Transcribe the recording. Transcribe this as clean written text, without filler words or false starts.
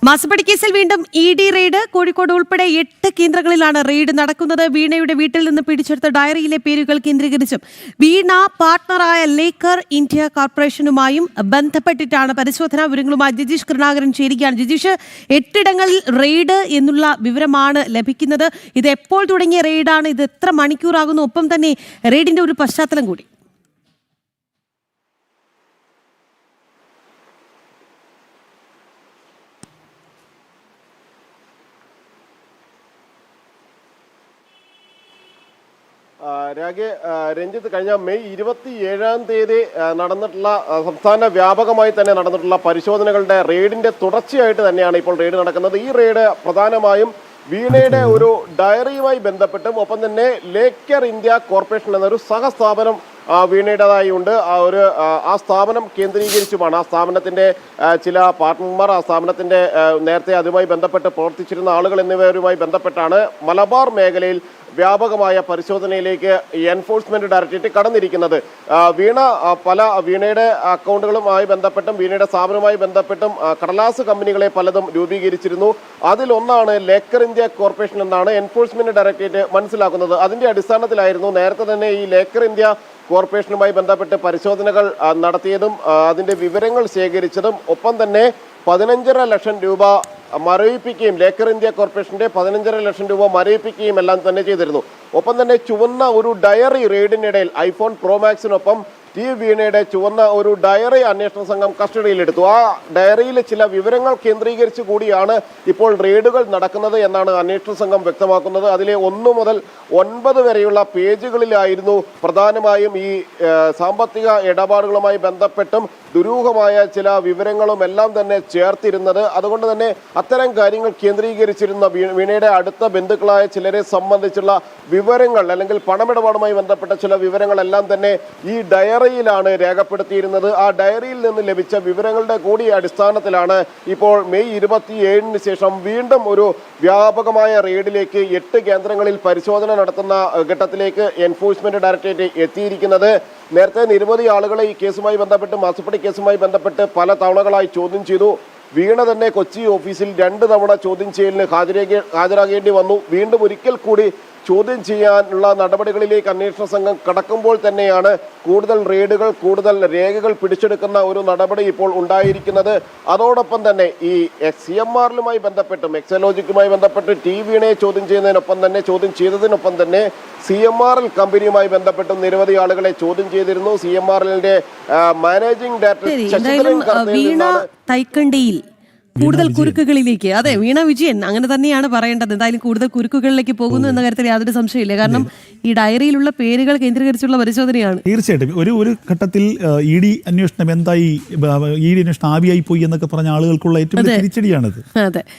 മാസപ്പടി കേസിൽ വീണ്ടും ഇ.ഡി. റെയ്ഡ്. കോഴിക്കോട് ഉൾപ്പെടെ 8 കേന്ദ്രങ്ങളിലാണ് റെയ്ഡ് നടക്കുന്നത്. വീണയുടെ വീട്ടിൽ നിന്ന് പിടിച്ചെടുത്ത ഡയറിയിലെ പേരുകൾ കേന്ദ്രീകരിച്ചും വീണ പാർട്ണറായ ലേക്കർ ഇന്ത്യ കോർപ്പറേഷനുമായും ബന്ധപ്പെട്ടിട്ടാണ് പരിശോധനാ വിവരങ്ങളുമായി ജിജീഷ് കരുണാകരൻ ചേരുകയാണ്. ജിജീഷ്, 8 ഇടങ്ങളിൽ റെയ്ഡ് എന്നുള്ള വിവരമാണ് ലഭിക്കുന്നത്. ഇത് എപ്പോൾ തുടങ്ങിയ റെയ്ഡാണ്? ഇത് എത്ര മണിക്കൂറാകുന്നു? ഒപ്പം തന്നെ റെയ്ഡിന്റെ ഒരു പശ്ചാത്തലം കൂടി. രഞ്ജിത്ത്, കഴിഞ്ഞ മെയ് 27-ാം തീയതി നടന്നിട്ടുള്ള സംസ്ഥാന വ്യാപകമായി തന്നെ നടന്നിട്ടുള്ള പരിശോധനകളുടെ റെയ്ഡിന്റെ തുടർച്ചയായിട്ട് തന്നെയാണ് ഇപ്പോൾ റെയ്ഡ് നടക്കുന്നത്. ഈ റെയ്ഡ് പ്രധാനമായും വീണയുടെ ഒരു ഡയറിയുമായി ബന്ധപ്പെട്ടും ഒപ്പം തന്നെ ലേക്കർ ഇന്ത്യ കോർപ്പറേഷൻ എന്നൊരു സഹസ്ഥാപനം വീണയുടേതായി ഉണ്ട്. ആ സ്ഥാപനം കേന്ദ്രീകരിച്ചുമാണ്. ആ സ്ഥാപനത്തിന്റെ ചില പാർട്ട്ണർമാർ, ആ സ്ഥാപനത്തിന്റെ നേരത്തെ അതുമായി ബന്ധപ്പെട്ട് പ്രവർത്തിച്ചിരുന്ന ആളുകൾ എന്നിവരുമായി ബന്ധപ്പെട്ടാണ് മലബാർ മേഖലയിൽ വ്യാപകമായ പരിശോധനയിലേക്ക് എൻഫോഴ്സ്മെന്റ് ഡയറക്ടറേറ്റ് കടന്നിരിക്കുന്നത്. വീണയുടെ അക്കൗണ്ടുകളുമായി ബന്ധപ്പെട്ടും വീണയുടെ സ്ഥാപനവുമായി ബന്ധപ്പെട്ടും കടലാസ് കമ്പനികളെ പലതും രൂപീകരിച്ചിരുന്നു. അതിലൊന്നാണ് ലേക്കർ ഇന്ത്യ കോർപ്പറേഷൻ എന്നാണ് എൻഫോഴ്സ്മെന്റ് ഡയറക്ടറേറ്റ് മനസ്സിലാക്കുന്നത്. അതിന്റെ അടിസ്ഥാനത്തിലായിരുന്നു നേരത്തെ തന്നെ ഈ ലേക്കർ ഇന്ത്യ കോർപ്പറേഷനുമായി ബന്ധപ്പെട്ട് പരിശോധനകൾ നടത്തിയതും അതിന്റെ വിവരങ്ങൾ ശേഖരിച്ചതും ഒപ്പം തന്നെ 15.5 ലക്ഷം രൂപ മരവിപ്പിക്കുകയും ലേക്കർ ഇന്ത്യ കോർപ്പറേഷന്റെ 15.5 ലക്ഷം രൂപ മരവിപ്പിക്കുകയും എല്ലാം തന്നെ ചെയ്തിരുന്നു. ഒപ്പം തന്നെ ചുവന്ന ഒരു ഡയറി റെയ്ഡിനിടയിൽ ഐഫോൺ പ്രോ മാക്സിനൊപ്പം വീണയുടെ ചുവന്ന ഒരു ഡയറി അന്വേഷണ സംഘം കസ്റ്റഡിയിലെടുത്തു. ആ ഡയറിയിൽ ചില വിവരങ്ങൾ കേന്ദ്രീകരിച്ചു കൂടിയാണ് ഇപ്പോൾ റെയ്ഡുകൾ നടക്കുന്നത് എന്നാണ് അന്വേഷണ സംഘം വ്യക്തമാക്കുന്നത്. അതിലെ 1 മുതൽ 9 വരെയുള്ള പേജുകളിലായിരുന്നു പ്രധാനമായും ഈ സാമ്പത്തിക ഇടപാടുകളുമായി ബന്ധപ്പെട്ടും ദുരൂഹമായ ചില വിവരങ്ങളും എല്ലാം തന്നെ ചേർത്തിരുന്നത്. അതുകൊണ്ട് തന്നെ അത്തരം കാര്യങ്ങൾ കേന്ദ്രീകരിച്ചിരുന്ന വീണയുടെ അടുത്ത ബന്ധുക്കളായ ചിലരെ സംബന്ധിച്ചുള്ള വിവരങ്ങൾ അല്ലെങ്കിൽ പണമിടപാടുമായി ബന്ധപ്പെട്ട ചില വിവരങ്ങളെല്ലാം തന്നെ ഈ ഡയറിയിലാണ് രേഖപ്പെടുത്തിയിരുന്നത്. ആ ഡയറിയിൽ നിന്ന് ലഭിച്ച വിവരങ്ങളുടെ കൂടി അടിസ്ഥാനത്തിലാണ് ഇപ്പോൾ മെയ് 27-ന് ശേഷം വീണ്ടും ഒരു വ്യാപകമായ റെയ്ഡിലേക്ക് 8 കേന്ദ്രങ്ങളിൽ പരിശോധന നടത്തുന്ന ഘട്ടത്തിലേക്ക് എൻഫോഴ്സ്മെന്റ് ഡയറക്ടറേറ്റ് എത്തിയിരിക്കുന്നത്. നേരത്തെ നിരവധി ആളുകളെ ഈ കേസുമായി ബന്ധപ്പെട്ട് മാസപ്പടി കേസുമായി ബന്ധപ്പെട്ട് പല തവണകളായി ചോദ്യം ചെയ്തു. വീണ തന്നെ കൊച്ചി ഓഫീസിൽ 2 തവണ ചോദ്യം ചെയ്യലിന് ഹാജരാകേണ്ടി വന്നു. വീണ്ടും ഒരിക്കൽ കൂടി ചോദ്യം ചെയ്യാനുള്ള നടപടികളിലേക്ക് അന്വേഷണ സംഘം കടക്കുമ്പോൾ തന്നെയാണ് കൂടുതൽ റെയ്ഡുകൾ, കൂടുതൽ രേഖകൾ പിടിച്ചെടുക്കുന്ന ഒരു നടപടി ഇപ്പോൾ ഉണ്ടായിരിക്കുന്നത്. അതോടൊപ്പം തന്നെ ഈ CMRലുമായി ബന്ധപ്പെട്ടും എക്സലോജിക്കുമായി ബന്ധപ്പെട്ട് വീണയെ ചോദ്യം ചെയ്തതിനൊപ്പം തന്നെ CMRL കമ്പനിയുമായി ബന്ധപ്പെട്ടും നിരവധി ആളുകളെ ചോദ്യം ചെയ്തിരുന്നു. CMRLന്റെ മാനേജിംഗ് ഡയറക്ടർ കൂടുതൽ കുരുക്കുകളിലേക്ക്, അതെ, വീണ വിജയൻ അങ്ങനെ തന്നെയാണ് പറയേണ്ടത്. എന്തായാലും കൂടുതൽ കുരുക്കുകളിലേക്ക് പോകുന്നു എന്ന കാര്യത്തിൽ യാതൊരു സംശയമില്ല. കാരണം ഈ ഡയറിയിലുള്ള പേരുകൾ കേന്ദ്രീകരിച്ചുള്ള പരിശോധനയാണ്. തീർച്ചയായിട്ടും ഒരു ഘട്ടത്തിൽ ഇ.ഡി. അന്വേഷണം എന്തായി, ഇ.ഡി. അന്വേഷണം ആവിയായി പോയി എന്നൊക്കെ പറഞ്ഞ ആളുകൾക്കുള്ള ഏറ്റവും വലിയ തിരിച്ചടിയാണിത്. അതെ.